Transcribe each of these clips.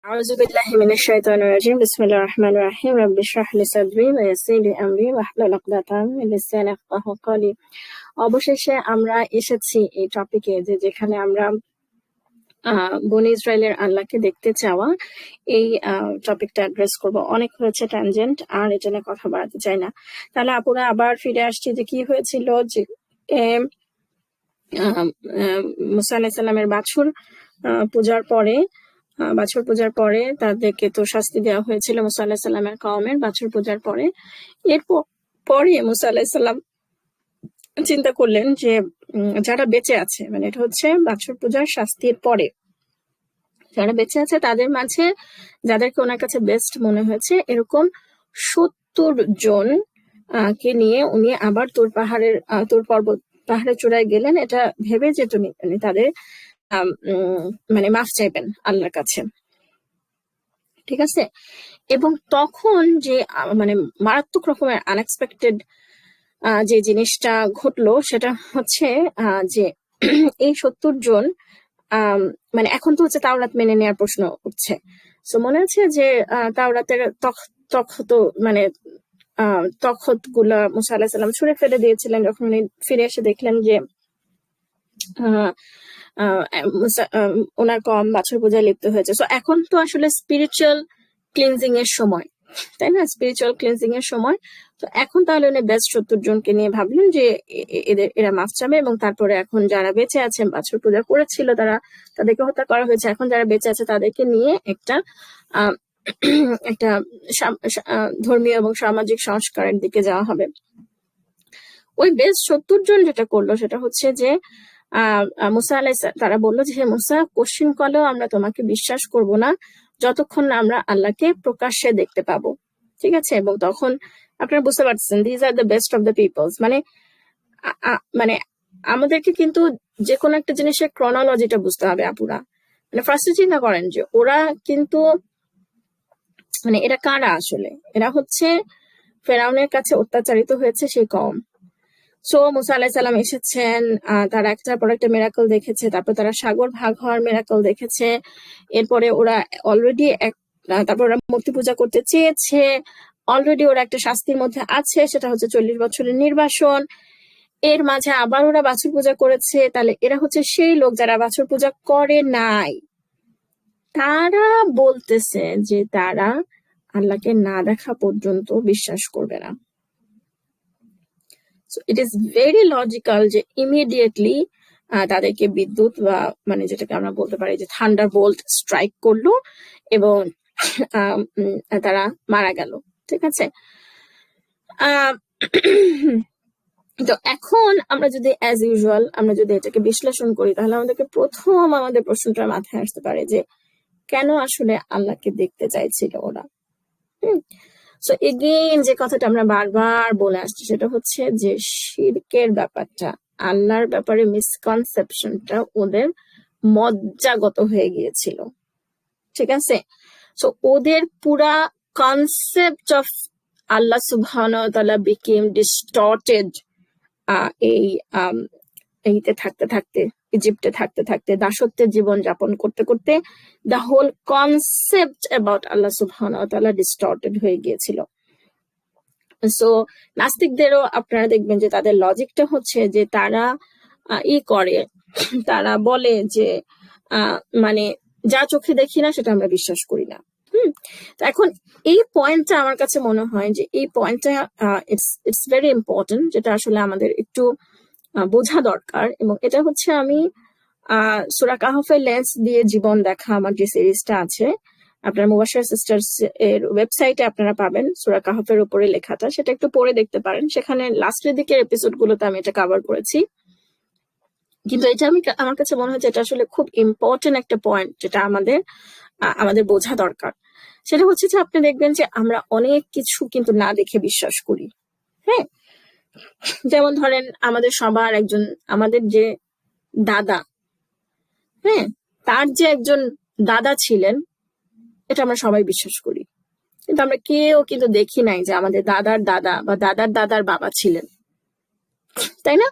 أعوذ بالله من الشيطان الرجيم بسم الله الرحمن الرحيم رب اشرح لي صدري ويسر لي أمري واحلل عقدة من لساني يفقهوا قولي। অবশেষে আমরা এসেছি এই টপিকে যেখানে আমরা বনি ইসরায়েলের আল্লাহকে দেখতে চাওয়া এই টপিকটা অ্যাড্রেস করব। অনেক হয়েছে ট্যানজেন্ট, আর এটা নিয়ে কথা বাড়াতে চাই না। তাহলে আপুরা আবার ফিরে আসছি যে কি হয়েছিল, যে মুসা আলাইহিস সালামের বাছুর পূজার পরে তাদেরকে তো শাস্তি দেওয়া হয়েছিল মুসা আলাইহিস সালামের কওমের বাছুর পূজার পরে। পরে মুসা আলাইহিস সালাম চিন্তা করলেন যে যারা বেঁচে আছে, মানে এটা হচ্ছে বাছুর পূজার শাস্তির পরে, যারা বেঁচে আছে তাদের মাঝে যাদেরকে ওনার কাছে বেস্ট মনে হয়েছে এরকম 70 জন কে নিয়ে উনি আবার তুর পর্বত পাহাড়ের চূড়ায় গেলেন, এটা ভেবে যে তুমি তাদের মানে মাফ চাইবেন আল্লাহর কাছে, ঠিক আছে। এবং তখন যে মানে মারাত্মক রকমের আনএক্সপেক্টেড যে জিনিসটা ঘটলো সেটা হচ্ছে যে এই 70 জন মানে এখন তো হচ্ছে তাওরাত মেনে নেওয়ার প্রশ্ন উঠছে। সো মনে আছে যে তাওরাতের তখত গুলা মুসা আলাইহিস সালাম ছুঁড়ে ফেলে দিয়েছিলেন যখন উনি ফিরে এসে দেখলেন যে ওনার কম বাছুর পূজায় লিপ্ত হয়েছে। সো এখন তো আসলে স্পিরিচুয়াল ক্লিনজিং এর সময়, তাই না? স্পিরিচুয়াল ক্লিনজিং এর সময়। তো এখন তাহলে উনি বেস্ট 70 জনকে নিয়ে ভাবলেন যে এরা মাফ চাবে, এবং তারপরে এখন যারা বেঁচে আছে বাছুর পূজা করেছিল তাদেরকে হত্যা করা হয়েছে, এখন যারা বেঁচে আছে তাদেরকে নিয়ে একটা ধর্মীয় এবং সামাজিক সংস্কারের দিকে যাওয়া হবে। ওই বেস্ট 70 জন যেটা করলো সেটা হচ্ছে যে তারা বললো যে হে মুসা, কোশ্চিন কলেও আমরা তোমাকে বিশ্বাস করব না যতক্ষণ না আমরা আল্লাহকে প্রকাশ্যে দেখতে পাবো, ঠিক আছে। এবং তখন আপনারা বুঝতে পারছেন these are the best of the peoples, মানে আমাদেরকে কিন্তু যে কোনো একটা জিনিসের ক্রনোলজিটা বুঝতে হবে আপুরা। মানে ফার্স্টে চিন্তা করেন যে ওরা কিন্তু মানে এরা কারা আসলে, এরা হচ্ছে ফেরাউনের কাছে অত্যাচারিত হয়েছে সেই কওম। সো মুসা আলাইহিস সালাম এসেছেন, তারা একটার পর একটা মিরাকল দেখেছে, তারপর তারা সাগর ভাগ হওয়ার মিরাকল দেখেছে, এরপরে ওরা অলরেডি তারপর ওরা মূর্তি পূজা করতে চেয়েছে, অলরেডি ওরা একটা শাস্তির মধ্যে আছে, সেটা হচ্ছে 40 বছরের নির্বাসন। এর মাঝে আবার ওরা বাছুর পূজা করেছে। তাহলে এরা হচ্ছে সেই লোক যারা বাছুর পূজা করে নাই। তারা বলতেছে যে তারা আল্লাহকে না দেখা পর্যন্ত বিশ্বাস করবে না। So it is very logical যে ইমিডিয়েটলি তাদেরকে বিদ্যুৎ বা মানে যেটাকে আমরা বলতে পারি যে থান্ডার বোল্ট স্ট্রাইক করলো এবং তারা মারা গেল, ঠিক আছে। তো এখন আমরা যদি অ্যাজ ইউজুয়াল আমরা যদি এটাকে বিশ্লেষণ করি তাহলে আমাদের প্রশ্নটা মাথায় আসতে পারে যে কেন আসলে আল্লাহকে দেখতে চাইছিল ওরা। সো এগেইন যে কথাটা আমরা বারবার বলে আসছি সেটা হচ্ছে যে শিরকের ব্যাপারটা, আল্লাহর ব্যাপারে মিসকনসেপশনটা ওদের মজ্জাগত হয়ে গিয়েছিল, ঠিক আছে। সো ওদের পুরা কনসেপ্ট অফ আল্লাহ সুবহানাহু ওয়া তাআলা বিকেম ডিস্টর্টেড এইতে থাকতে ইজিপ্টে থাকতে দাসত্বের জীবন যাপন করতে দ্য হোল কনসেপ্ট অ্যাবাউট আল্লাহ সুবহানাহু ওয়া তাআলা ডিস্টর্টেড হয়ে গিয়েছিল। সো নাস্তিকদেরও আপনারা দেখবেন যে তাদের লজিকটা হচ্ছে যে তারা তারা বলে যে মানে যা চোখে দেখি না সেটা আমরা বিশ্বাস করি না। তো এখন এই পয়েন্টটা আমার কাছে মনে হয় যে এই পয়েন্টটা ইটস ভেরি ইম্পর্টেন্ট, যেটা আসলে আমাদের একটু বোঝা দরকার। এবং এটা হচ্ছে আমি সূরা কাহফের লেন্স দিয়ে জীবন দেখা আমার যে সিরিজটা আছে, আপনার মুবাশশির সিস্টার্স এর ওয়েবসাইটে আপনারা পাবেন সূরা কাহফের উপরে লেখাটা, সেটা একটু পড়ে দেখতে পারেন। সেখানে লাস্টের দিকের এপিসোড গুলোতে আমি এটা কভার করেছি, কিন্তু এটা আমার কাছে মনে হচ্ছে এটা আসলে খুব ইম্পর্টেন্ট একটা পয়েন্ট যেটা আমাদের বোঝা দরকার। সেটা হচ্ছে যে আপনি দেখবেন যে আমরা অনেক কিছু কিন্তু না দেখে বিশ্বাস করি। হ্যাঁ, যেমন ধরেন আমাদের যে দাদা, হ্যাঁ, তার যে একজন দাদা ছিলেন এটা আমরা সবাই বিশ্বাস করি, কিন্তু আমরা কেউ কিন্তু দেখি নাই যে আমাদের দাদার দাদা বা দাদার দাদার বাবা ছিলেন, তাই না?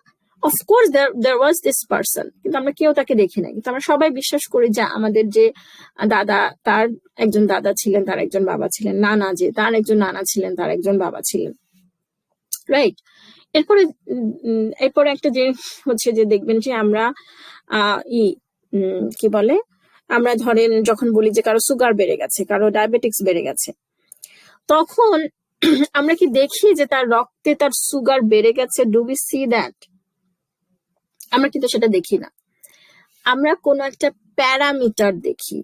Of course there was this person, কিন্তু আমরা কেউ তাকে দেখি নাই, কিন্তু আমরা সবাই বিশ্বাস করি যে আমাদের যে দাদা, তার একজন দাদা ছিলেন, তার একজন বাবা ছিলেন, নানা যে তার একজন নানা ছিলেন, তার একজন বাবা ছিলেন, রাইট? এরপরে একটা জিনিস হচ্ছে যে দেখবেন যে আমরা কি বলে, আমরা ধরেন যখন বলি যে কারো সুগার বেড়ে গেছে, কারো ডায়াবেটিক্স বেড়ে গেছে, তখন আমরা কি দেখি যে তার রক্তে তার সুগার বেড়ে গেছে? Do we see that? আমরা কিন্তু সেটা দেখি না। আমরা কোন একটা প্যারামিটার দেখি,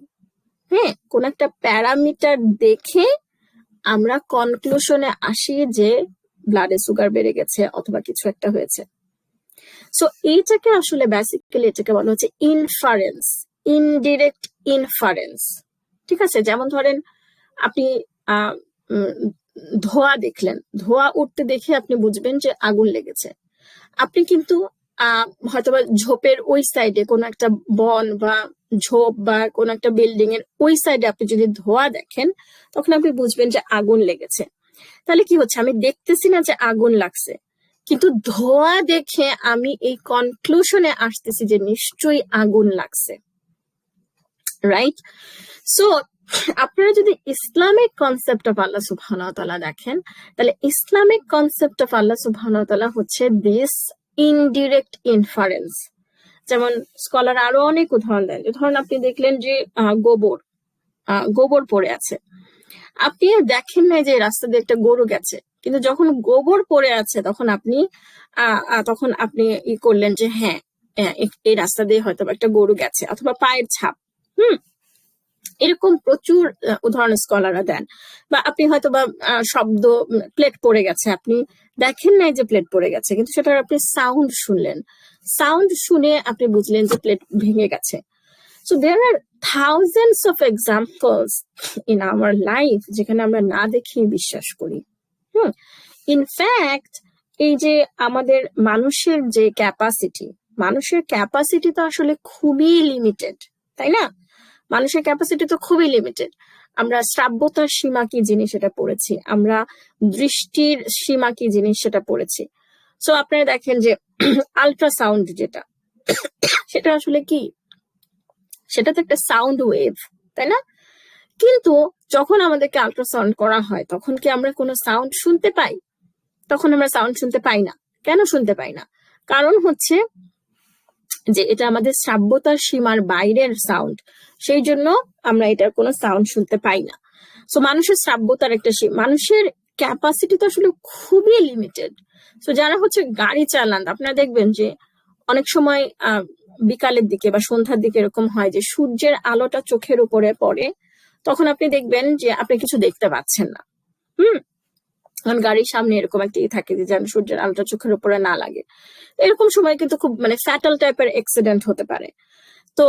হ্যাঁ, কোন একটা প্যারামিটার দেখে আমরা কনক্লুশনে আসি যে ব্লাডে সুগার বেড়ে গেছে অথবা কিছু একটা হয়েছে। সো এইটাকে আসলে বেসিক্যালি এটাকে বলা হচ্ছে ইনফারেন্স, ইনডিরেক্ট ইনফারেন্স, ঠিক আছে? যেমন ধরেন আপনি ধোঁয়া দেখলেন, ধোঁয়া উঠতে দেখে আপনি বুঝবেন যে আগুন লেগেছে। আপনি কিন্তু হয়তোবা ঝোপের ওই সাইডে কোনো একটা বন বা ঝোপ বা কোনো একটা বিল্ডিং এর ওই সাইডে আপনি যদি ধোঁয়া দেখেন, তখন আপনি বুঝবেন যে আগুন লেগেছে। তাহলে কি হচ্ছে, আমি দেখতেছি না যে আগুন লাগছে, কিন্তু ধোঁয়া দেখে আমি এই কনক্লুশনে আসতেছি যে নিশ্চয়ই আগুন লাগছে, রাইট? সো আপনারা যদি ইসলামিক কনসেপ্ট অফ আল্লাহ সুবহানাহু ওয়া তাআলা দেখেন, তাহলে ইসলামিক কনসেপ্ট অফ আল্লাহ সুবহানাহু ওয়া তাআলা হচ্ছে দিস ইনডিরেক্ট ইনফারেন্স। যেমন স্কলার আরো অনেক উদাহরণ দেন, ধরুন আপনি দেখলেন যে গোবর পড়ে আছে, আপনি দেখেন নাই যে রাস্তা দিয়ে একটা গরু গেছে, কিন্তু যখন গোবর পড়ে আছে তখন আপনি ই করলেন যে হ্যাঁ, এই রাস্তা দিয়ে হয়তো একটা গরু গেছে, অথবা পায়ের ছাপ। এরকম প্রচুর উদাহরণ স্কলাররা দেন। বা আপনি হয়তো বা শব্দ, প্লেট পড়ে গেছে, আপনি দেখেন নাই যে প্লেট পড়ে গেছে, কিন্তু সেটার আপনি সাউন্ড শুনলেন, সাউন্ড শুনে আপনি বুঝলেন যে প্লেট ভেঙে গেছে। So there are thousands of examples in our life যেখানে আমরা না দেখে বিশ্বাস করি। ইনফ্যাক্ট এই যে আমাদের মানুষের যে ক্যাপাসিটি তো আসলে খুবই লিমিটেড, তাই না? মানুষের ক্যাপাসিটি তো খুবই লিমিটেড। আমরা শ্রাব্যতার সীমা কি জিনিস সেটা পড়েছি, আমরা দৃষ্টির সীমা কি জিনিস সেটা পড়েছি। সো আপনারা দেখেন যে আল্ট্রাসাউন্ড যেটা, সেটা আসলে কি? সেটা তো একটা সাউন্ড ওয়েভ, তাই না? কিন্তু যখন আমাদেরকে আল্ট্রাসাউন্ড করা হয় তখন কি আমরা কোনো সাউন্ড শুনতে পাই? তখন আমরা সাউন্ড শুনতে পাই না। কেন শুনতে পাই না? কারণ হচ্ছে যে এটা আমাদের শ্রাব্যতার সীমার বাইরের সাউন্ড, সেই জন্য আমরা এটার কোনো সাউন্ড শুনতে পাই না। সো মানুষের শ্রাব্যতার একটা মানুষের ক্যাপাসিটি তো আসলে খুবই লিমিটেড। সো যারা হচ্ছে গাড়ি চালান, আপনারা দেখবেন যে অনেক সময় বিকালের দিকে বা সন্ধ্যার দিকে এরকম হয় যে সূর্যের আলোটা চোখের উপরে পড়ে, তখন আপনি দেখবেন যে আপনি কিছু দেখতে পাচ্ছেন না। কারণ গাড়ির সামনে এরকম একটা থাকে যে যেন সূর্যের আলোটা চোখের উপরে না লাগে। এরকম সময় কিন্তু খুব ফ্যাটাল টাইপের অ্যাক্সিডেন্ট হতে পারে। তো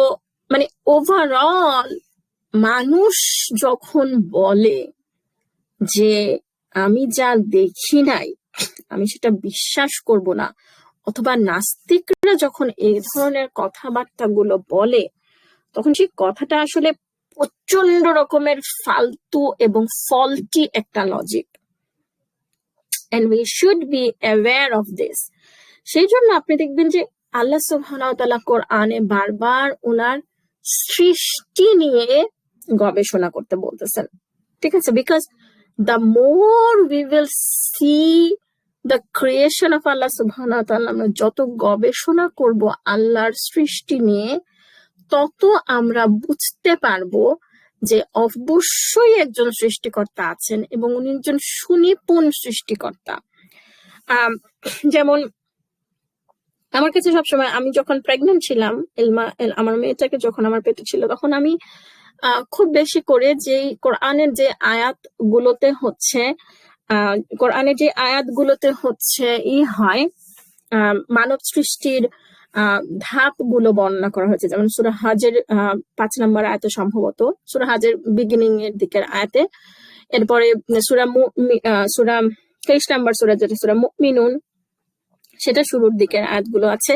ওভারঅল মানুষ যখন বলে যে আমি যা দেখি নাই আমি সেটা বিশ্বাস করব না, অথবা নাস্তিকরা যখন এই ধরনের কথাবার্তা গুলো বলে, তখন সেই কথাটা আসলে প্রচন্ড রকমের ফালতু এবং ফল্টি একটা logic, and we should be aware of this. সেই জন্য আপনি দেখবেন যে আল্লাহ সুবহানাহু ওয়া তাআলা কোরআনে বারবার ওনার সৃষ্টি নিয়ে গবেষণা করতে বলতেছেন, ঠিক আছে? Because the more we will see the creation of Allah subhanahu wa ta'ala, আমরা যত গবেষণা করব আল্লাহর সৃষ্টি নিয়ে, তত আমরা বুঝতে পারবো যে অবশ্যই একজন সৃষ্টিকর্তা আছেন এবং উনি একজন সুনিপুণ সৃষ্টিকর্তা। যেমন আমার কাছে সবসময়, আমি যখন প্রেগনেন্ট ছিলাম, আমার মেয়েটাকে যখন আমার পেটে ছিল, তখন আমি খুব বেশি করে যে কোরআনের যে আয়াতগুলোতে হচ্ছে হয় মানব সৃষ্টির ধাপগুলো বর্ণনা করা হয়েছে। যেমন সূরা হজের 5 নম্বর আয়াতে, সম্ভবত সূরা হজের বিগিনিং এর দিকের আয়াতে, এরপরে সূরা 23 নম্বর সূরা, যেটা সূরা মুমিনুন, সেটা শুরুর দিকের আয়াতগুলো আছে।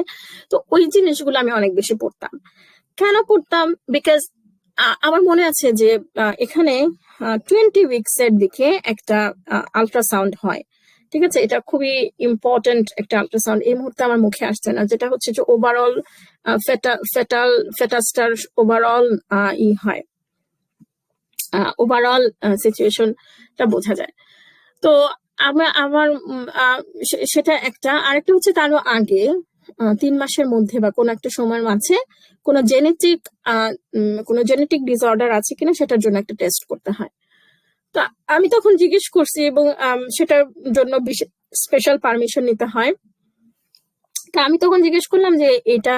তো ওই জিনিসগুলো আমি অনেক বেশি পড়তাম। কেন পড়তাম? বিকজ আমার মনে আছে যে এখানে 20 উইকস এর দিকে একটা আল্ট্রাসাউন্ড হয়, ঠিক আছে, এটা খুবই ইম্পর্টেন্ট একটা আল্ট্রাসাউন্ড, এই মুহূর্তে আমার মুখে আসছে না, যেটা হচ্ছে যে ওভারঅল ফেটাসটার ওভারঅল ই হয়, ওভারঅল সিচুয়েশনটা বোঝা যায়। তো আমার সেটা একটা। আরেকটা হচ্ছে তারও আগে 3 মাসের মধ্যে বা কোনো একটা সময়ের মাঝে কোনো জেনেটিক ডিসঅর্ডার আছে কিনা সেটার জন্য একটা টেস্ট করতে হয়। তো আমি তখন জিজ্ঞেস করছি এবং সেটার জন্য স্পেশাল পারমিশন নিতে হয়। তা আমি তখন জিজ্ঞেস করলাম যে এটা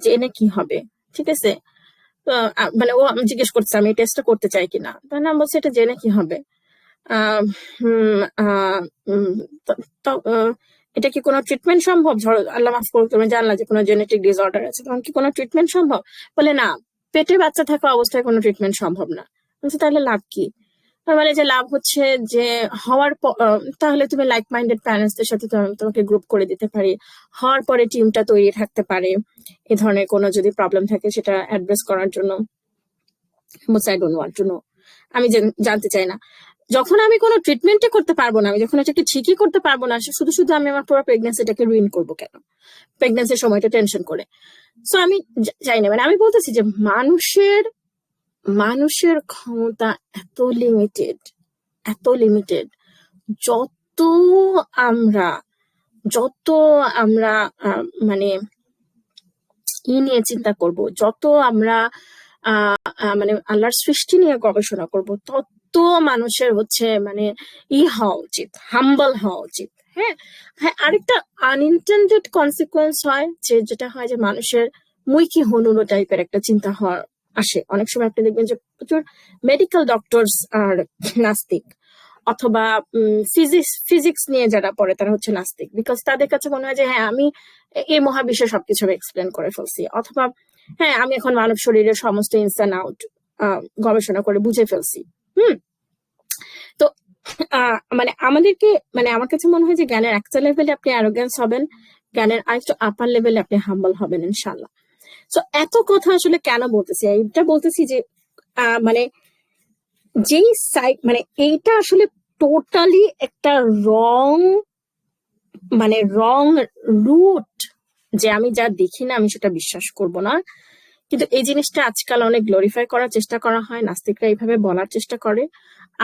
জেনে কি হবে, ঠিক আছে। মানে ও আমি জিজ্ঞেস করছে আমি এই টেস্টটা করতে চাই কিনা, তার নাম বলছে এটা জেনে কি হবে, এটা কি কোনো ট্রিটমেন্ট সম্ভব? ধরো আল্লাহ মাফ করুক তুমি জানলা যে কোনো জেনেটিক ডিসঅর্ডার আছে, তখন কি কোনো ট্রিটমেন্ট সম্ভব? বলে না, পেটে বাচ্চা থাকা অবস্থায় কোনো ট্রিটমেন্ট সম্ভব না। বলছে তাহলে লাভ কি? মানে যে লাভ হচ্ছে যে হওয়ার তাহলে তুমি লাইক মাইন্ডেড প্যারেন্টসদের সাথে তোমাকে গ্রুপ করে দিতে পারি, হওয়ার পরে টিমটা তৈরি থাকতে পারে এ ধরনের কোনো যদি প্রবলেম থাকে সেটা অ্যাড্রেস করার জন্য। I don't want to know, আমি জানতে চাই না। যখন আমি কোনো ট্রিটমেন্টই করতে পারবো না, আমি যখন এটাকে ঠিকই করতে পারবো না, শুধু শুধু আমি আমার পুরো প্রেগনেন্সিটাকে রুইন করবো কেন, প্রেগনেন্সির সময়টা টেনশন করে? সো আমি চাই না, মানে আমি বলতেছি যে মানুষের ক্ষমতা এত লিমিটেড, যত আমরা মানে নিয়ে চিন্তা করব, যত আমরা মানে আল্লাহর সৃষ্টি নিয়ে গবেষণা করব, তত মানুষের হচ্ছে মানে হওয়া উচিত, হাম্বল হওয়া উচিত। হ্যাঁ হ্যাঁ, আরেকটা আনইনটেন্ডেড কনসিকুয়েন্স হয় যেটা হয় যে মানুষের মুই কি হনুনো টাইপের একটা চিন্তা হওয়ার আসে। অনেক সময় আপনি দেখবেন যে প্রচুর মেডিকেল ডক্টরস আর নাস্তিক, অথবা ফিজিক্স নিয়ে যারা পড়ে তারা হচ্ছে নাস্তিক, বিকজ তাদের কাছে মনে হয় যে হ্যাঁ আমি এই মহাবিশ্বে সবকিছু এক্সপ্লেন করে ফেলছি, অথবা হ্যাঁ আমি এখন মানব শরীরের সমস্ত ইনস এন্ড আউট গবেষণা করে বুঝে ফেলছি। তো মানে আমাদেরকে, মানে আমার কাছে মনে হয় যে জ্ঞানের একটা লেভেলে আপনি অ্যারোগ্যান্স হবেন, জ্ঞানের আরেকটু আপার লেভেলে আপনি হাম্বল হবেন ইনশাল্লাহ। তো এত কথা আসলে কেন বলতেছি? এইটা বলতেছি যে মানে যেই মানে এইটা আসলে টোটালি একটা রং রুট, যে আমি যা দেখি না আমি সেটা বিশ্বাস করব না। কিন্তু এই জিনিসটা আজকাল অনেক গ্লোরিফাই করার চেষ্টা করা হয়, নাস্তিকরা এইভাবে বলার চেষ্টা করে।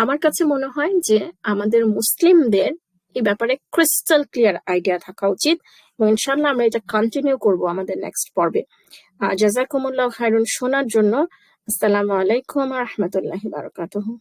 আমার কাছে মনে হয় যে আমাদের মুসলিমদের এই ব্যাপারে ক্রিস্টাল ক্লিয়ার আইডিয়া থাকা উচিত, এবং ইনশাল্লাহ আমরা এটা কন্টিনিউ করব আমাদের নেক্সট পর্বে। জাযাকুমুল্লাহ খায়রুন শোনার জন্য। আসসালামু আলাইকুম ওয়া রাহমাতুল্লাহি ওয়া বারাকাতুহু।